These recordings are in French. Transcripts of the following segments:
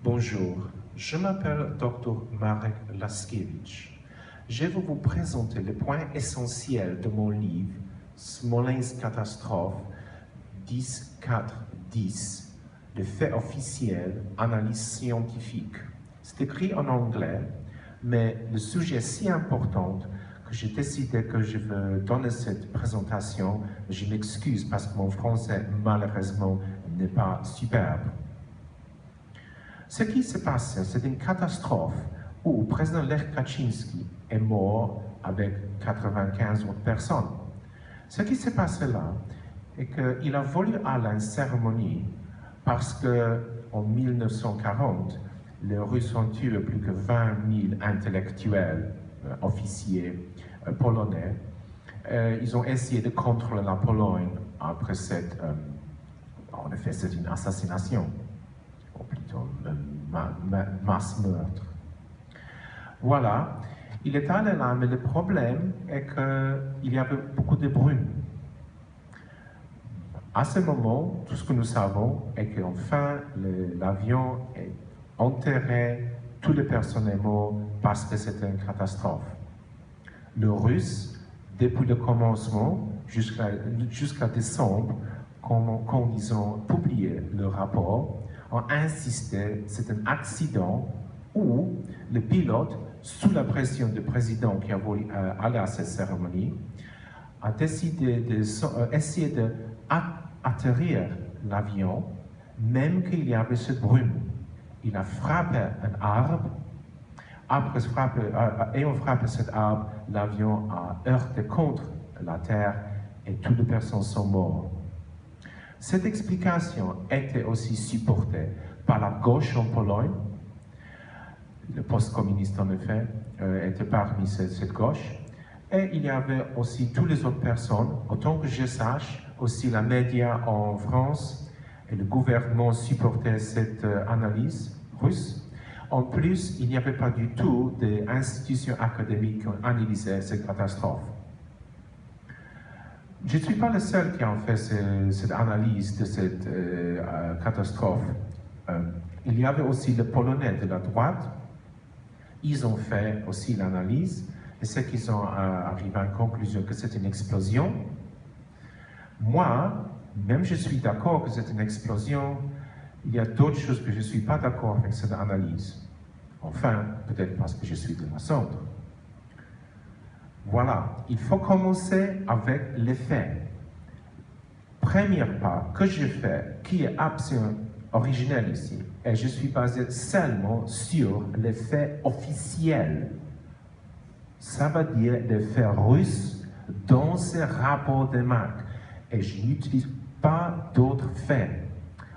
Bonjour, je m'appelle Dr. Marek Laskiewicz. Je vais vous présenter les points essentiels de mon livre Smolensk Catastrophe 10-4-10, les faits officiels, analyse scientifique. C'est écrit en anglais, mais le sujet est si important que j'ai décidé que je veux donner cette présentation. Je m'excuse parce que mon français, malheureusement, n'est pas superbe. Ce qui s'est passé, c'est une catastrophe où le président Lech Kaczynski est mort avec 95 autres personnes. Ce qui s'est passé là est qu'il a voulu aller à une cérémonie parce qu'en 1940, les Russes ont tué plus que 20 000 intellectuels, officiers polonais. Ils ont essayé de contrôler la Pologne après cette, en effet, c'est une assassination. Ou plutôt masse meurtre. Voilà, il est allé là, mais le problème est qu'il y avait beaucoup de brume. À ce moment, tout ce que nous savons est qu'enfin l'avion est enterré, tous les personnes sont mortes parce que c'était une catastrophe. Les Russes, depuis le commencement jusqu'à décembre, quand ils ont publié le rapport, ont insisté, c'est un accident où le pilote, sous la pression du président qui a voulu aller à cette cérémonie, a décidé d'essayer d'atterrir l'avion, même qu'il y avait cette brume. Il a frappé un arbre, ayant frappé cet arbre, l'avion a heurté contre la terre et toutes les personnes sont mortes. Cette explication était aussi supportée par la gauche en Pologne. Le post-communiste, en effet, était parmi cette gauche. Et il y avait aussi toutes les autres personnes, autant que je sache, aussi la média en France et le gouvernement supportaient cette analyse russe. En plus, il n'y avait pas du tout d'institutions académiques qui ont analysé cette catastrophe. Je ne suis pas le seul qui a fait cette analyse de cette catastrophe. Il y avait aussi les Polonais de la droite. Ils ont fait aussi l'analyse et c'est qu'ils ont arrivé à une conclusion que c'est une explosion. Moi, même je suis d'accord que c'est une explosion, il y a d'autres choses que je ne suis pas d'accord avec cette analyse. Enfin, peut-être parce que je suis de la centre. Voilà, il faut commencer avec les faits. Premier pas que je fais, qui est absolument originel ici, et je suis basé seulement sur les faits officiels. Ça veut dire les faits russes dans ces rapports de marque. Et je n'utilise pas d'autres faits.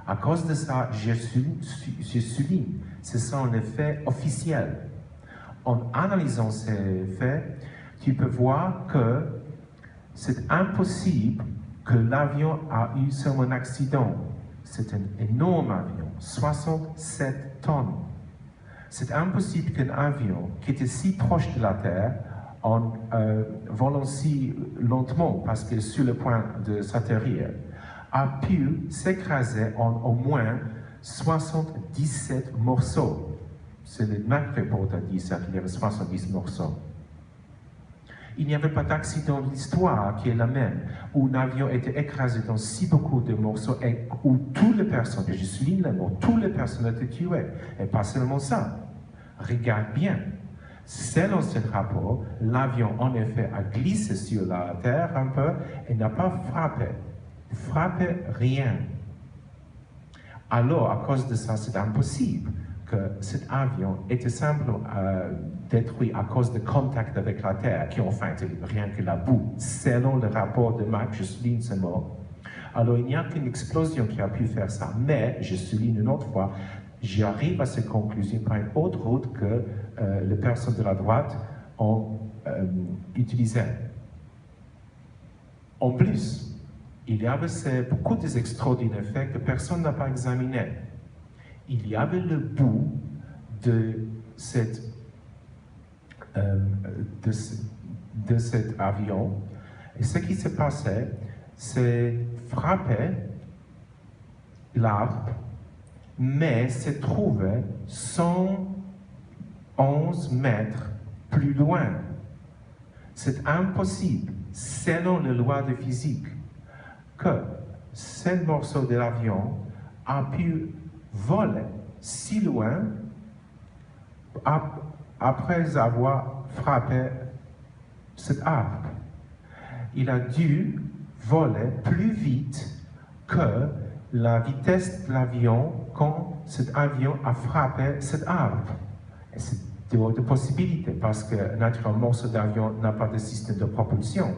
À cause de ça, je souligne, ce sont les faits officiels. En analysant ces faits, tu peux voir que c'est impossible que l'avion a eu seulement un accident. C'est un énorme avion, 67 tonnes. C'est impossible qu'un avion qui était si proche de la Terre, en volant si lentement parce qu'il est sur le point de s'atterrir, a pu s'écraser en au moins 77 morceaux. C'est le McReport a dit ça, qu'il y avait 70 morceaux. Il n'y avait pas d'accident de l'histoire qui est la même, où un avion était écrasé dans si beaucoup de morceaux et où toutes les personnes, je souligne le mot, toutes les personnes étaient tuées. Et pas seulement ça. Regarde bien. Selon ce rapport, l'avion en effet a glissé sur la terre un peu et n'a pas frappé rien. Alors, à cause de ça, c'est impossible que cet avion était simplement détruit à cause de contact avec la Terre, qui enfin était rien que la boue, selon le rapport de Mac, je souligne ce mot. Alors il n'y a qu'une explosion qui a pu faire ça, mais je souligne une autre fois, j'arrive à cette conclusion par une autre route que les personnes de la droite ont utilisée. En plus, il y avait beaucoup d'extraordinaires faits que personne n'a pas examiné. Il y avait le bout de cet avion. Et ce qui s'est passé, c'est frapper l'arbre mais se trouvait 111 mètres plus loin. C'est impossible, selon les lois de physique, que ce morceau de l'avion a pu voler si loin après avoir frappé cet arbre. Il a dû voler plus vite que la vitesse de l'avion quand cet avion a frappé cet arbre. Et c'est de possibilités parce que naturellement cet avion n'a pas de système de propulsion.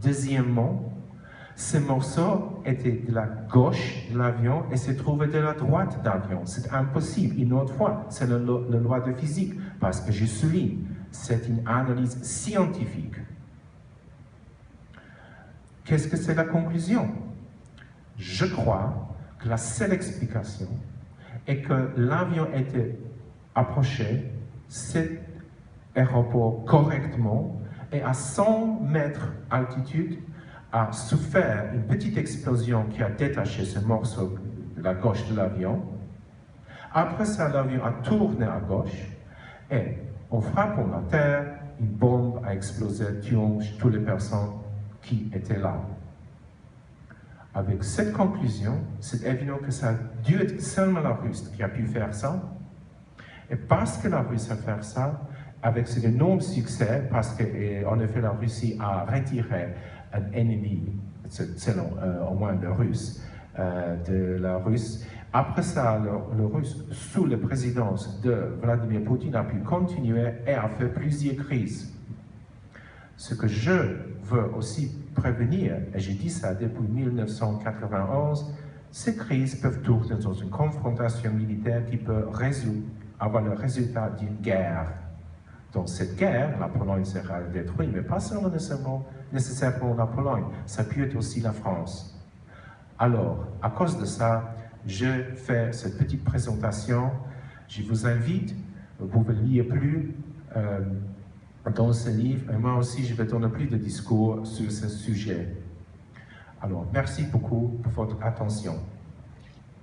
Deuxièmement, ce morceau était de la gauche de l'avion et se trouvait de la droite de l'avion. C'est impossible. Une autre fois, c'est la loi de physique parce que je souligne, c'est une analyse scientifique. Qu'est-ce que c'est la conclusion? Je crois que la seule explication est que l'avion était approché cet aéroport correctement et à 100 mètres d'altitude a souffert une petite explosion qui a détaché ce morceau de la gauche de l'avion. Après ça, l'avion a tourné à gauche et en frappant la terre, une bombe a explosé, tuant toutes les personnes qui étaient là. Avec cette conclusion, c'est évident que ça a dû être seulement la Russie qui a pu faire ça. Et parce que la Russie a fait ça, avec cet énorme succès, parce qu'en effet la Russie a retiré un ennemi, selon au moins le Russe, de la Russie. Après ça, le Russe, sous la présidence de Vladimir Poutine, a pu continuer et a fait plusieurs crises. Ce que je veux aussi prévenir, et j'ai dit ça depuis 1991, ces crises peuvent tourner dans une confrontation militaire qui peut avoir le résultat d'une guerre. Dans cette guerre, la Pologne sera détruite, mais pas seulement nécessairement la Pologne, ça peut être aussi la France. Alors, à cause de ça, je fais cette petite présentation. Je vous invite, vous pouvez lire plus dans ce livre, et moi aussi je vais donner plus de discours sur ce sujet. Alors, merci beaucoup pour votre attention.